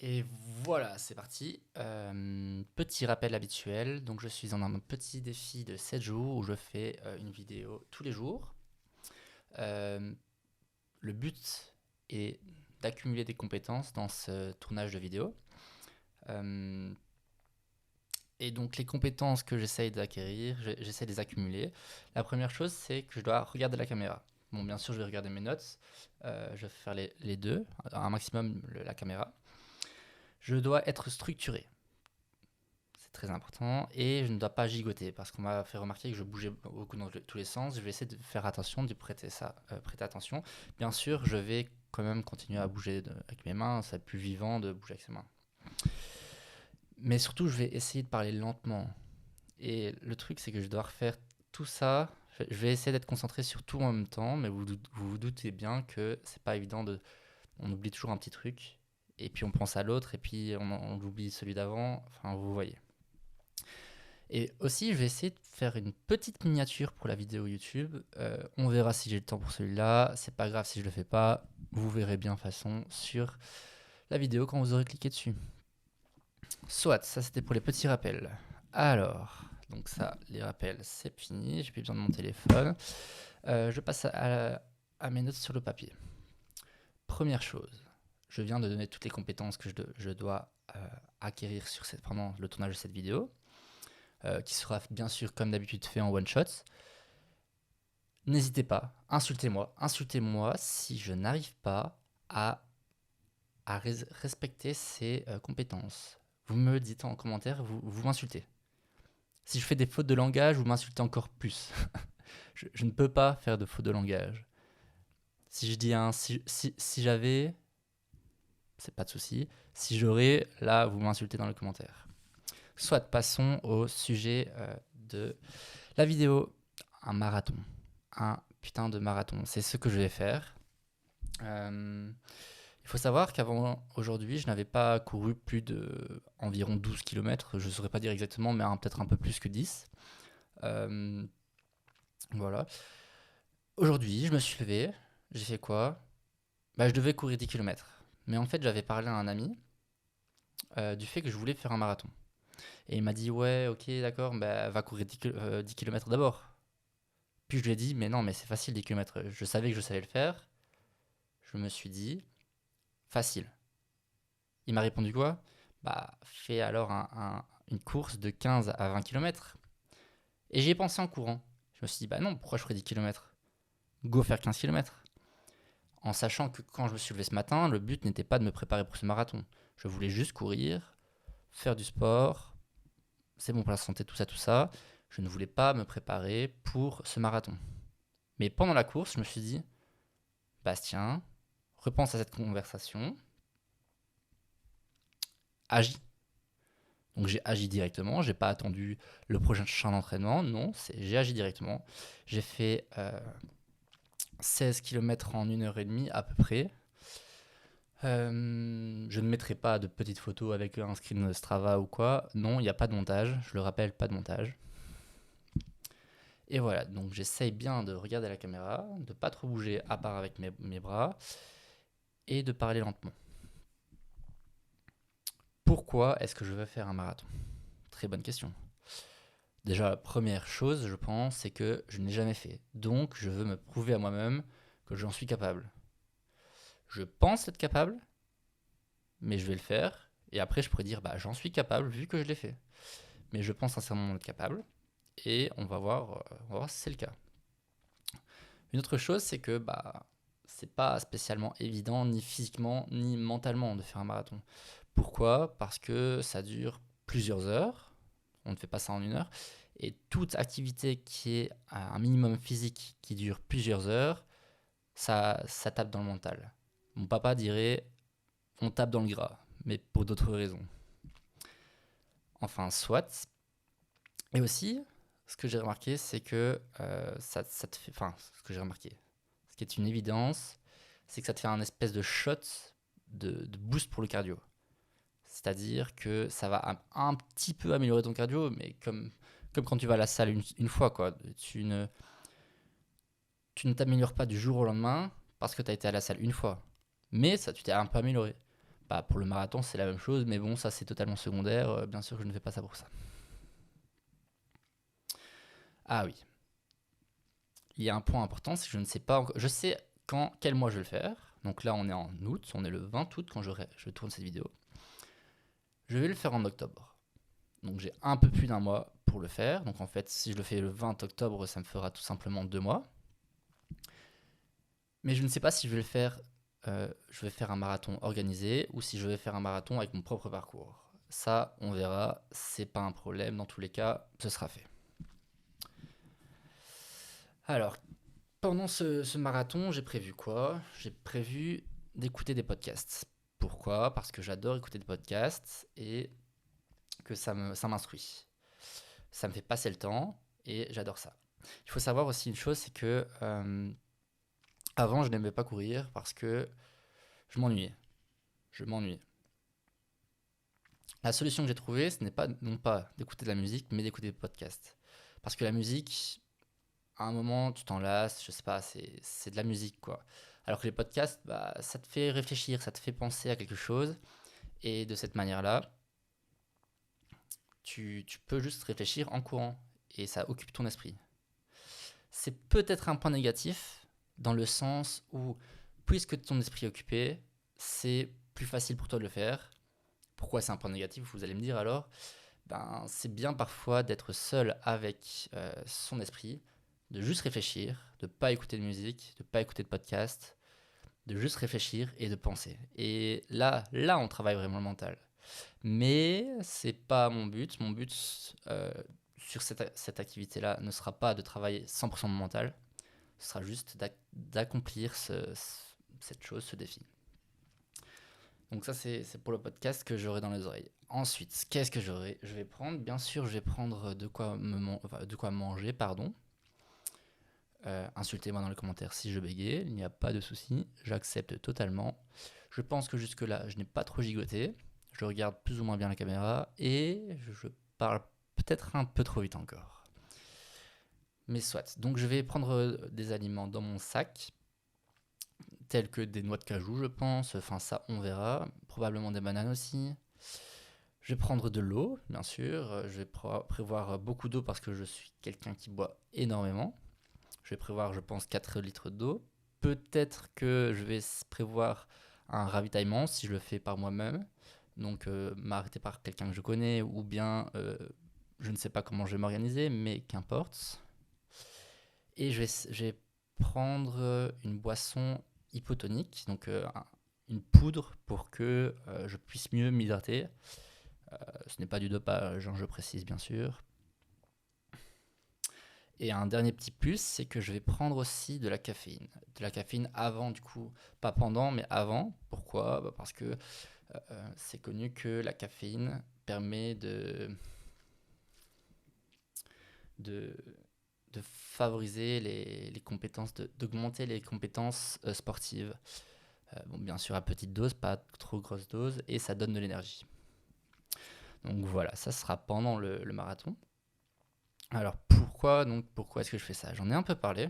Et voilà, c'est parti. Petit rappel habituel. Donc, je suis dans un petit défi de 7 jours où je fais une vidéo tous les jours. Euh, le but est d'accumuler des compétences dans ce tournage de vidéo. Euh, et donc, les compétences que j'essaye d'acquérir, j'essaie de les accumuler. La première chose, c'est que je dois regarder la caméra. Bon, bien sûr, je vais regarder mes notes. Je vais faire les deux, un maximum la caméra. Je dois être structuré. C'est très important. Et je ne dois pas gigoter parce qu'on m'a fait remarquer que je bougeais beaucoup dans tous les sens. Je vais essayer de faire attention, de prêter attention. Bien sûr, je vais quand même continuer à bouger avec mes mains. C'est plus vivant de bouger avec ses mains. Mais surtout, je vais essayer de parler lentement. Et le truc, c'est que je dois refaire tout ça. Je vais essayer d'être concentré sur tout en même temps, mais vous doutez bien que c'est pas évident de. On oublie toujours un petit truc, et puis on pense à l'autre, et puis on oublie celui d'avant. Enfin, vous voyez. Et aussi, je vais essayer de faire une petite miniature pour la vidéo YouTube. On verra si j'ai le temps pour celui-là. C'est pas grave si je le fais pas. Vous verrez bien façon sur la vidéo quand vous aurez cliqué dessus. Soit, ça c'était pour les petits rappels. Alors, donc ça, les rappels, c'est fini. J'ai plus besoin de mon téléphone. Je passe à mes notes sur le papier. Première chose, je viens de donner toutes les compétences que je dois acquérir pendant le tournage de cette vidéo. Qui sera bien sûr comme d'habitude fait en one shot. N'hésitez pas, insultez-moi si je n'arrive pas à respecter ces compétences. Vous me le dites en commentaire, vous m'insultez. Si je fais des fautes de langage, vous m'insultez encore plus. je ne peux pas faire de fautes de langage. Si je dis si j'avais, c'est pas de souci. Si j'aurais, là, vous m'insultez dans les commentaires. Soit passons au sujet de la vidéo. Un marathon. Un putain de marathon. C'est ce que je vais faire. Il faut savoir qu'avant aujourd'hui, je n'avais pas couru plus de environ 12 km. Je ne saurais pas dire exactement, mais peut-être un peu plus que 10. Voilà. Aujourd'hui, je me suis levé. J'ai fait quoi? Je devais courir 10 km. Mais en fait, j'avais parlé à un ami du fait que je voulais faire un marathon. Et il m'a dit, ouais, ok, d'accord, va courir 10 km d'abord. Puis je lui ai dit, mais non, mais c'est facile 10 km. Je savais que je savais le faire. Je me suis dit, facile. Il m'a répondu quoi? Fais alors une course de 15 à 20 km. Et j'y ai pensé en courant. Je me suis dit, non, pourquoi je ferais 10 km? Go faire 15 km. En sachant que quand je me suis levé ce matin, le but n'était pas de me préparer pour ce marathon. Je voulais juste courir, faire du sport, c'est bon pour la santé, tout ça, tout ça. Je ne voulais pas me préparer pour ce marathon. Mais pendant la course, je me suis dit, Bastien, repense à cette conversation, agis. Donc j'ai agi directement, j'ai pas attendu le prochain d'entraînement, non, j'ai agi directement. J'ai fait 16 km en 1h30 à peu près. Je ne mettrai pas de petites photos avec un screen Strava ou quoi. Non, il n'y a pas de montage, je le rappelle, pas de montage. Et voilà, donc j'essaye bien de regarder la caméra, de pas trop bouger à part avec mes bras et de parler lentement. Pourquoi est-ce que je veux faire un marathon? Très bonne question. Déjà, la première chose, je pense, c'est que je n'ai jamais fait. Donc, je veux me prouver à moi-même que j'en suis capable. Je pense être capable, mais je vais le faire. Et après, je pourrais dire, j'en suis capable vu que je l'ai fait. Mais je pense sincèrement être capable. Et on va voir si c'est le cas. Une autre chose, c'est que c'est pas spécialement évident, ni physiquement, ni mentalement, de faire un marathon. Pourquoi? Parce que ça dure plusieurs heures. On ne fait pas ça en 1 heure. Et toute activité qui est à un minimum physique qui dure plusieurs heures, ça tape dans le mental. Mon papa dirait on tape dans le gras, mais pour d'autres raisons. Enfin, soit. Et aussi, ce que j'ai remarqué, c'est que ça te fait. Enfin, ce que j'ai remarqué, ce qui est une évidence, c'est que ça te fait un espèce de shot de boost pour le cardio. C'est-à-dire que ça va un petit peu améliorer ton cardio, mais comme quand tu vas à la salle une fois, quoi. Tu ne t'améliores pas du jour au lendemain parce que tu as été à la salle une fois. Mais ça, tu t'es un peu amélioré. Bah, pour le marathon, c'est la même chose, mais bon, ça c'est totalement secondaire. Bien sûr que je ne fais pas ça pour ça. Ah oui, il y a un point important, c'est que je ne sais pas encore. Je sais quel mois je vais le faire. Donc là, on est en août, on est le 20 août quand je tourne cette vidéo. Je vais le faire en octobre. Donc j'ai un peu plus d'un mois pour le faire. Donc en fait, si je le fais le 20 octobre, ça me fera tout simplement 2 mois. Mais je ne sais pas si je vais faire un marathon organisé ou si je vais faire un marathon avec mon propre parcours. Ça, on verra. C'est pas un problème. Dans tous les cas, ce sera fait. Alors, pendant ce marathon, j'ai prévu quoi? J'ai prévu d'écouter des podcasts. Pourquoi? Parce que j'adore écouter des podcasts et que ça m'instruit. Ça me fait passer le temps et j'adore ça. Il faut savoir aussi une chose, c'est que avant, je n'aimais pas courir parce que je m'ennuyais. Je m'ennuyais. La solution que j'ai trouvée, ce n'est pas non pas d'écouter de la musique, mais d'écouter des podcasts. Parce que la musique, à un moment, tu t'en lasses, je sais pas, c'est de la musique, quoi. Alors que les podcasts, bah, ça te fait réfléchir, ça te fait penser à quelque chose. Et de cette manière-là, tu peux juste réfléchir en courant. Et ça occupe ton esprit. C'est peut-être un point négatif, dans le sens où, puisque ton esprit est occupé, c'est plus facile pour toi de le faire. Pourquoi c'est un point négatif, vous allez me dire alors? Ben, c'est bien parfois d'être seul avec son esprit, de juste réfléchir, de ne pas écouter de musique, de ne pas écouter de podcast, de juste réfléchir et de penser. Et là, on travaille vraiment le mental. Mais c'est pas mon but. Mon but sur cette activité-là ne sera pas de travailler 100% mon mental. Ce sera juste d'accomplir cette chose, ce défi. Donc ça, c'est pour le podcast que j'aurai dans les oreilles. Ensuite, qu'est-ce que j'aurai? Je vais prendre, bien sûr, je vais prendre de quoi manger, pardon. Insultez-moi dans les commentaires si je bégaye, il n'y a pas de souci, j'accepte totalement. Je pense que jusque-là, je n'ai pas trop gigoté. Je regarde plus ou moins bien la caméra et je parle peut-être un peu trop vite encore. Mais soit. Donc je vais prendre des aliments dans mon sac, tels que des noix de cajou, je pense. Enfin, ça, on verra. Probablement des bananes aussi. Je vais prendre de l'eau, bien sûr. Je vais prévoir beaucoup d'eau parce que je suis quelqu'un qui boit énormément. Je vais prévoir, je pense, 4 litres d'eau. Peut-être que je vais prévoir un ravitaillement si je le fais par moi-même. Donc, m'arrêter par quelqu'un que je connais ou bien je ne sais pas comment je vais m'organiser, mais qu'importe. Et je vais prendre une boisson hypotonique, donc une poudre pour que je puisse mieux m'hydrater. Ce n'est pas du dopage, je précise bien sûr. Et un dernier petit plus, c'est que je vais prendre aussi de la caféine. De la caféine avant, du coup, pas pendant, mais avant. Pourquoi? Bah parce que c'est connu que la caféine permet de, de favoriser les compétences, d'augmenter les compétences sportives. Bon, bien sûr, à petite dose, pas trop grosse dose, et ça donne de l'énergie. Donc voilà, ça sera pendant le marathon. Alors pourquoi est-ce que je fais ça? J'en ai un peu parlé.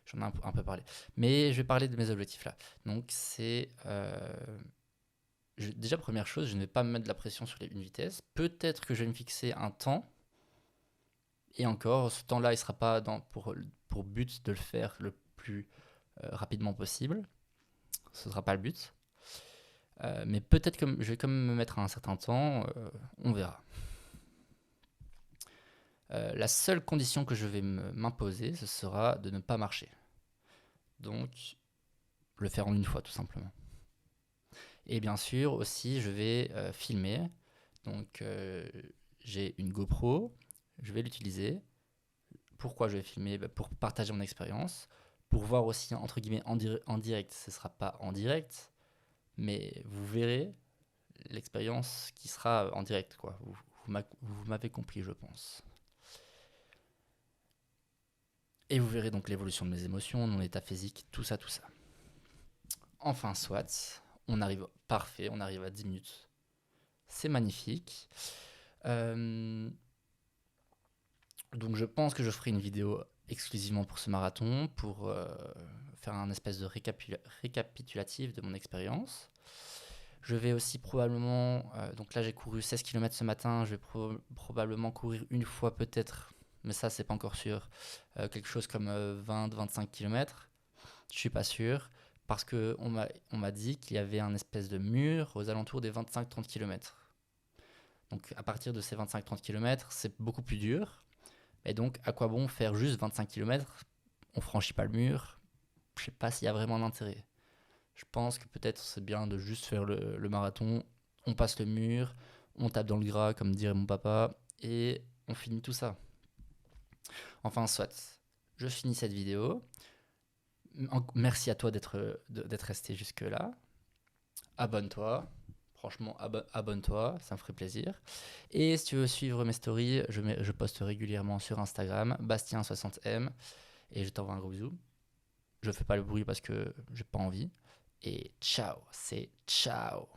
J'en ai un peu parlé. Mais je vais parler de mes objectifs là. Donc c'est... déjà première chose, je ne vais pas me mettre de la pression sur une vitesse. Peut-être que je vais me fixer un temps. Et encore, ce temps-là, il ne sera pas pour but de le faire le plus rapidement possible. Ce ne sera pas le but. Mais peut-être que je vais quand même me mettre à un certain temps. On verra. La seule condition que je vais m'imposer, ce sera de ne pas marcher. Donc, le faire en une fois, tout simplement. Et bien sûr, aussi, je vais filmer. Donc, j'ai une GoPro, je vais l'utiliser. Pourquoi je vais filmer? Pour partager mon expérience, pour voir aussi, entre guillemets, en direct. Ce ne sera pas en direct, mais vous verrez l'expérience qui sera en direct, quoi. Vous m'avez compris, je pense. Et vous verrez donc l'évolution de mes émotions, mon état physique, tout ça, tout ça. Enfin, soit, on arrive parfait, on arrive à 10 minutes. C'est magnifique. Donc je pense que je ferai une vidéo exclusivement pour ce marathon, pour faire un espèce de récapitulatif de mon expérience. Je vais aussi probablement, donc là j'ai couru 16 km ce matin, je vais probablement courir une fois peut-être, mais ça c'est pas encore sûr, quelque chose comme 20-25 km. Je suis pas sûr, parce que on m'a dit qu'il y avait un espèce de mur aux alentours des 25-30 km. Donc à partir de ces 25-30 km, c'est beaucoup plus dur. Et donc à quoi bon faire juste 25 km? On franchit pas le mur. Je sais pas s'il y a vraiment d'intérêt. Je pense que peut-être c'est bien de juste faire le marathon. On passe le mur, on tape dans le gras, comme dirait mon papa, et on finit tout ça. Enfin, soit. Je finis cette vidéo. Merci à toi d'être resté jusque-là. Abonne-toi. Franchement, abonne-toi, ça me ferait plaisir. Et si tu veux suivre mes stories, je poste régulièrement sur Instagram, Bastien60M, et je t'envoie un gros bisou. Je fais pas le bruit parce que j'ai pas envie. Et ciao, c'est ciao.